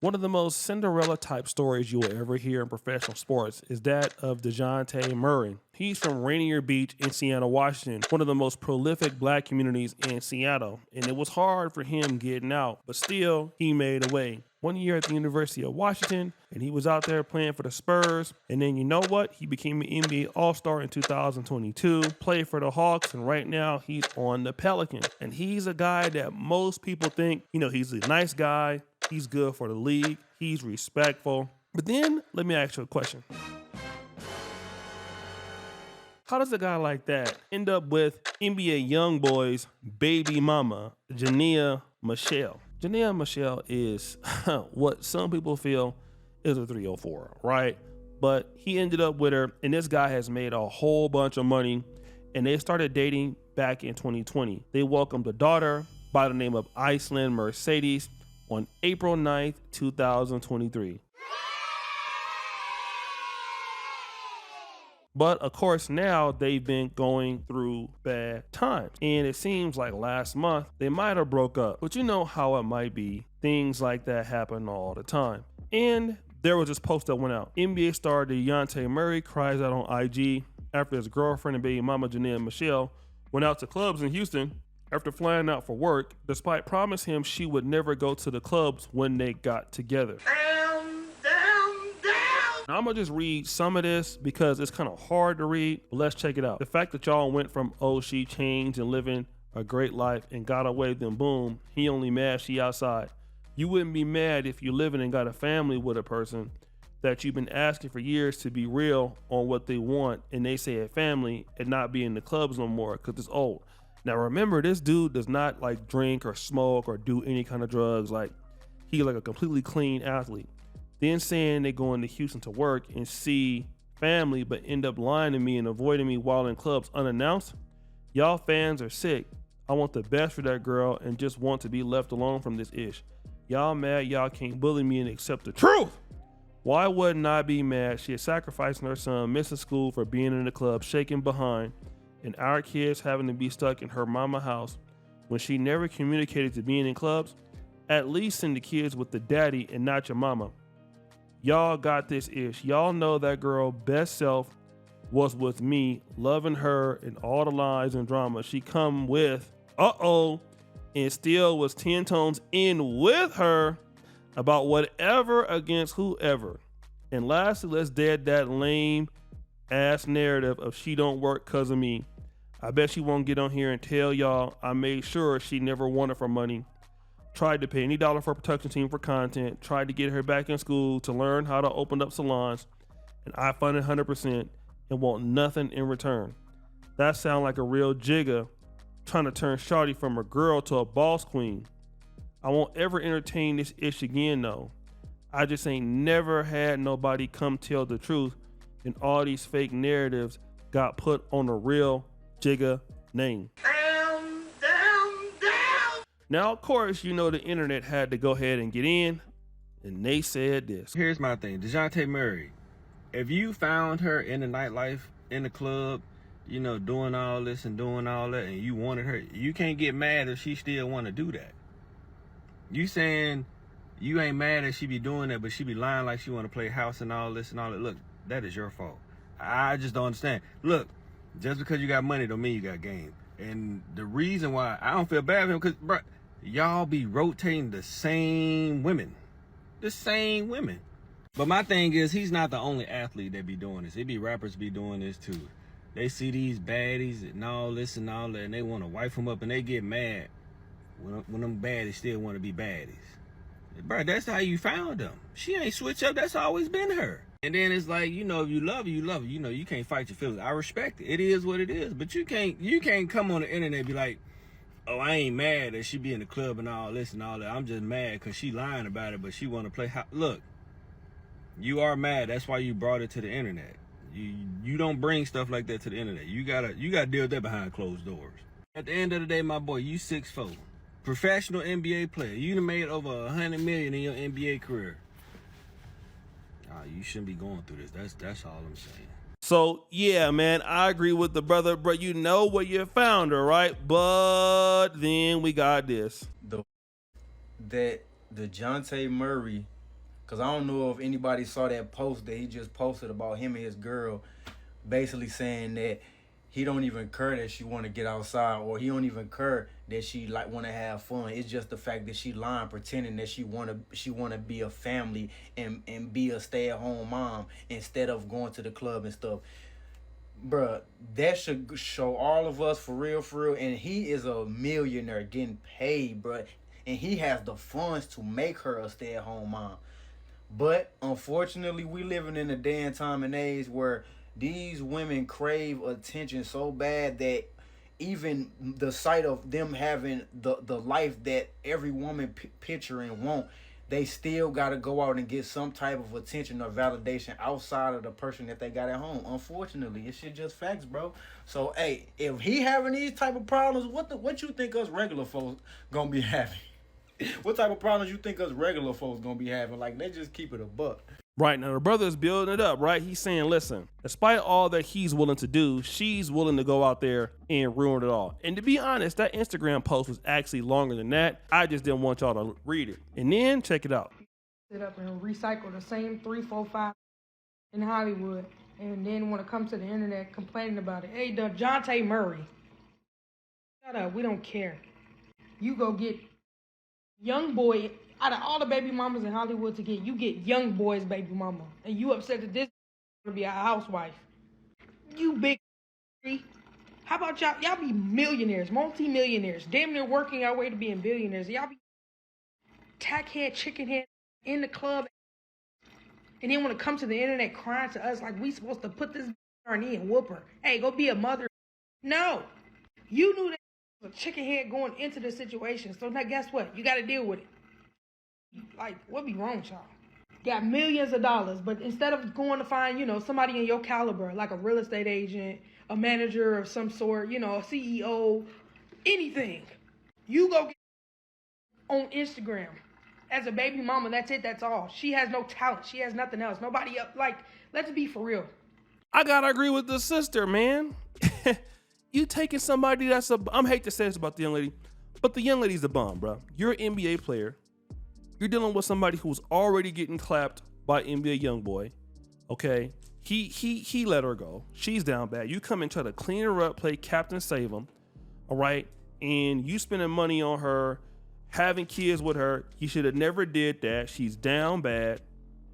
One of the most Cinderella type stories you will ever hear in professional sports is that of Dejounte Murray. He's from Rainier Beach in Seattle, Washington, one of the most prolific black communities in Seattle. And it was hard for him getting out, but still, he made a way. One year at the University of Washington, and he was out there playing for the Spurs. And then you know what? He became an NBA All-Star in 2022, played for the Hawks, and right now he's on the Pelicans. And he's a guy that most people think, he's a nice guy. He's good for the league. He's respectful. But then let me ask you a question. How does a guy like that end up with NBA YoungBoy's baby mama, Jania Michelle? Jania Michelle is what some people feel is a 304, right? But he ended up with her, and this guy has made a whole bunch of money, and they started dating back in 2020. They welcomed a daughter by the name of Iceland Mercedes on April 9th, 2023. But of course, now they've been going through bad times. And it seems like last month they might have broke up. But you know how it might be. Things like that happen all the time. And there was this post that went out. NBA star Dejounte Murray cries out on IG after his girlfriend and baby mama Jania Michelle went out to clubs in Houston after flying out for work, despite promising him she would never go to the clubs when they got together. Now, I'm gonna just read some of this because it's kind of hard to read, but let's check it out. The fact that y'all went from, oh, she changed and living a great life and got away, then boom, he only mad she outside. You wouldn't be mad if you're living and got a family with a person that you've been asking for years to be real on what they want, and they say a family and not be in the clubs no more because it's old. Now remember, this dude does not like drink or smoke or do any kind of drugs. Like, he's like a completely clean athlete. Then saying they go into Houston to work and see family, but end up lying to me and avoiding me while in clubs unannounced. Y'all fans are sick. I want the best for that girl and just want to be left alone from this ish. Y'all mad y'all can't bully me and accept the truth. Why wouldn't I be mad? She is sacrificing her son, missing school for being in the club, shaking behind, and our kids having to be stuck in her mama house when she never communicated to being in clubs. At least send the kids with the daddy and not your mama. Y'all got this ish. Y'all know that girl best self was with me, loving her and all the lies and drama she come with, and still was 10 tones in with her about whatever against whoever. And lastly, let's dead that lame ass narrative of she don't work cause of me. I bet she won't get on here and tell y'all I made sure she never wanted for money. Tried to pay any dollar for a production team for content, tried to get her back in school to learn how to open up salons, and I funded 100% and want nothing in return. That sound like a real jigger trying to turn shawty from a girl to a boss queen. I won't ever entertain this ish again though. I just ain't never had nobody come tell the truth, and all these fake narratives got put on a real jigger name. Now, of course, the internet had to go ahead and get in, and they said this. Here's my thing, Dejounte Murray. If you found her in the nightlife, in the club, doing all this and doing all that, and you wanted her, you can't get mad if she still want to do that. You saying you ain't mad that she be doing that, but she be lying like she want to play house and all this and all that. Look, that is your fault. I just don't understand. Look, just because you got money don't mean you got game. And the reason why I don't feel bad for him, because, bro, y'all be rotating the same women. But my thing is, he's not the only athlete that be doing this. It be rappers be doing this too. They see these baddies and all this and all that, and they want to wife them up, and they get mad when them baddies still want to be baddies. Bro, that's how you found them. She ain't switch up. That's always been her. And then it's like, if you love her, you love her. You can't fight your feelings. I respect it. It is what it is. But you can't come on the internet and be like, oh, I ain't mad that she be in the club and all this and all that. I'm just mad because she lying about it, but she want to play. Look, you are mad. That's why you brought it to the internet. You don't bring stuff like that to the internet. You gotta deal with that behind closed doors. At the end of the day, my boy, you 6'4", professional NBA player. You done made over $100 million in your NBA career. You shouldn't be going through this. That's all I'm saying. So, yeah, man, I agree with the brother, bro. You know where you found her, right? But then we got this. That Dejounte Murray Cause I don't know if anybody saw that post that he just posted about him and his girl, basically saying that he don't even care that she want to get outside, or he don't even care that she like want to have fun. It's just the fact that she lying, pretending that she wanna be a family and be a stay at home mom instead of going to the club and stuff. Bruh, that should show all of us for real. And he is a millionaire getting paid, bruh. And he has the funds to make her a stay at home mom. But unfortunately, we living in a day and time and age where these women crave attention so bad that even the sight of them having the life that every woman picture and want, they still got to go out and get some type of attention or validation outside of the person that they got at home. Unfortunately, it's shit just facts, bro. So, hey, if he having these type of problems, what you think us regular folks gonna be having? What type of problems you think us regular folks gonna be having? Like, let's just keep it a buck. Right, now the brother is building it up, right? He's saying, listen, despite all that he's willing to do, she's willing to go out there and ruin it all. And to be honest, that Instagram post was actually longer than that. I just didn't want y'all to read it. And then check it out. Sit up and recycle the same 3, 4, 5 in Hollywood, and then want to come to the internet complaining about it. Hey, Dejounte Murray, shut up. We don't care. You go get YoungBoy. Out of all the baby mamas in Hollywood to get, you get YoungBoy's baby mama. And you upset that this is going to be a housewife. You big. How about y'all? Y'all be millionaires, multi-millionaires, damn near working our way to being billionaires. Y'all be tackhead, chicken head in the club. And then want to come to the internet crying to us like we supposed to put this on her knee and whoop her. Hey, go be a mother. No. You knew that was a chicken head going into the situation. So now guess what? You got to deal with it. Like, what be wrong with y'all? Got millions of dollars, but instead of going to find, somebody in your caliber, like a real estate agent, a manager of some sort, a CEO, anything, you go get on Instagram as a baby mama. That's it. That's all. She has no talent. She has nothing else. Nobody else. Like, let's be for real. I gotta agree with the sister, man. You taking somebody I hate to say this about the young lady, but the young lady's a bum, bro. You're an NBA player. You're dealing with somebody who's already getting clapped by NBA YoungBoy. Okay, he let her go. She's down bad. You come and try to clean her up, play captain, save him. All right, and you spending money on her, having kids with her. You should have never did that. She's down bad.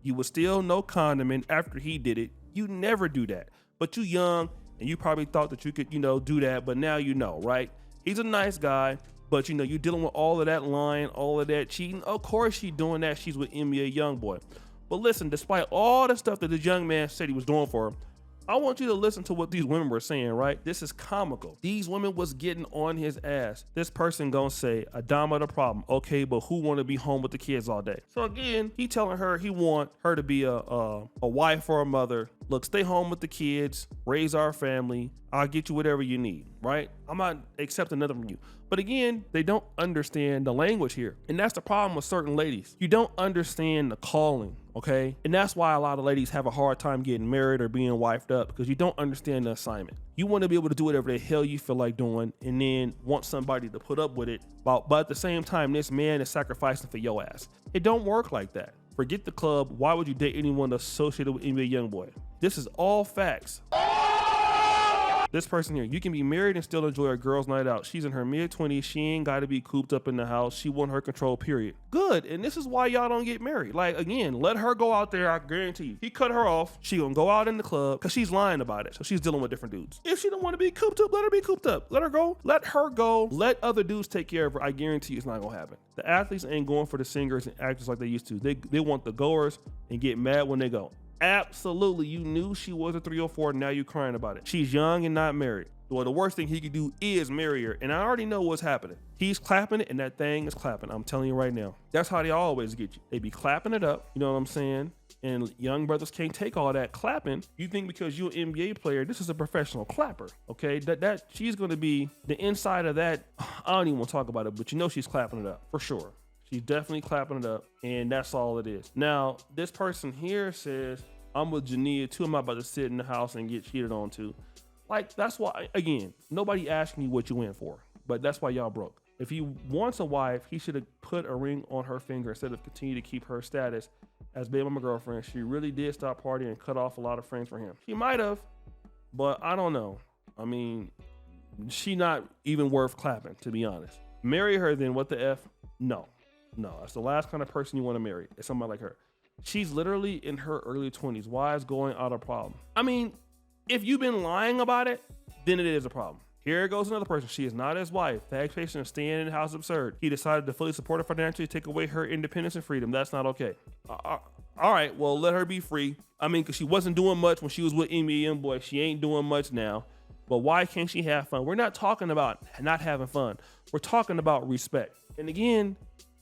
You was still no condiment after he did it. You never do that. But you young and you probably thought that you could, do that. But now right? He's a nice guy. But you're dealing with all of that lying, all of that cheating. Of course she's doing that. She's with NBA YoungBoy. But listen, despite all the stuff that this young man said he was doing for her, I want you to listen to what these women were saying, right? This is comical. These women was getting on his ass. This person gonna say, Adama the problem. Okay, but who wanna be home with the kids all day? So again, he telling her he want her to be a wife or a mother. Look, stay home with the kids, raise our family. I'll get you whatever you need, right? I'm not accepting nothing from you. But again, they don't understand the language here. And that's the problem with certain ladies. You don't understand the calling, okay? And that's why a lot of ladies have a hard time getting married or being wifed up, because you don't understand the assignment. You want to be able to do whatever the hell you feel like doing and then want somebody to put up with it. But at the same time, this man is sacrificing for your ass. It don't work like that. Forget the club. Why would you date anyone associated with NBA YoungBoy? This is all facts. This person here, you can be married and still enjoy a girl's night out. She's in her mid-20s. She ain't got to be cooped up in the house. She want her control, period. Good. And this is why y'all don't get married. Like, again, let her go out there. I guarantee you. He cut her off. She gonna go out in the club because she's lying about it. So she's dealing with different dudes. If she don't want to be cooped up, let her be cooped up. Let her go. Let her go. Let other dudes take care of her. I guarantee you it's not gonna happen. The athletes ain't going for the singers and actors like they used to. They want the goers and get mad when they go. Absolutely. You knew she was a 304. Now you crying about it. She's young and not married. Well, the worst thing he could do is marry her. And I already know what's happening. He's clapping it and that thing is clapping. I'm telling you right now. That's how they always get you. They be clapping it up. You know what I'm saying? And young brothers can't take all that clapping. You think because you're an NBA player, this is a professional clapper. Okay? That she's going to be the inside of that. I don't even want to talk about it, but she's clapping it up for sure. She's definitely clapping it up, and that's all it is. Now, this person here says, I'm with Jania too. I'm not about to sit in the house and get cheated on too. Like, that's why, again, nobody asking you what you went for, but that's why y'all broke. If he wants a wife, he should have put a ring on her finger instead of continue to keep her status as baby mama girlfriend, she really did stop partying and cut off a lot of friends for him. She might have, but I don't know. I mean, she not even worth clapping, to be honest. Marry her, then what the F? No, that's the last kind of person you want to marry. It's somebody like her. She's literally in her early 20s. Why is going out a problem? I mean, if you've been lying about it, then it is a problem. Here goes another person. She is not his wife. The expectation of staying in the house is absurd. He decided to fully support her financially, take away her independence and freedom. That's not okay. All right, well, let her be free. I mean, because she wasn't doing much when she was with NBA YoungBoy. She ain't doing much now. But why can't she have fun? We're not talking about not having fun. We're talking about respect. And again,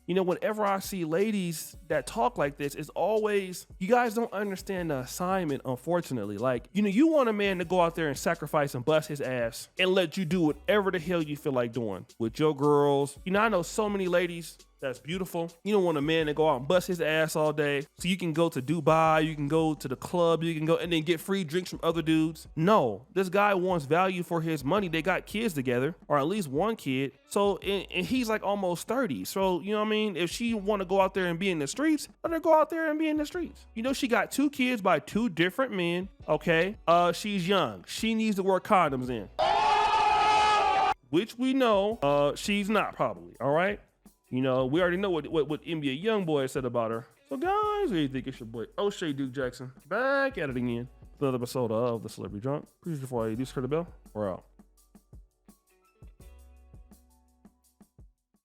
you know, whenever I see ladies that talk like this, it's always, you guys don't understand the assignment, unfortunately. Like, you know, you want a man to go out there and sacrifice and bust his ass and let you do whatever the hell you feel like doing with your girls. You know, I know so many ladies that's beautiful. You don't want a man to go out and bust his ass all day so you can go to Dubai, you can go to the club, you can go and then get free drinks from other dudes. No, this guy wants value for his money. They got kids together, or at least one kid. So, and he's like almost 30. So, you know what I mean? If she want to go out there and be in the streets, let her go out there and be in the streets. You know, she got 2 kids by 2 different men, okay? She's young. She needs to wear condoms in. Which we know she's not probably, all right? You know, we already know what NBA YoungBoy said about her. So guys, what do you think? It's your boy O'Shea Duke Jackson back at it again. Another episode of The Celebrity Drunk. Please before I do, hit the bell. We're out.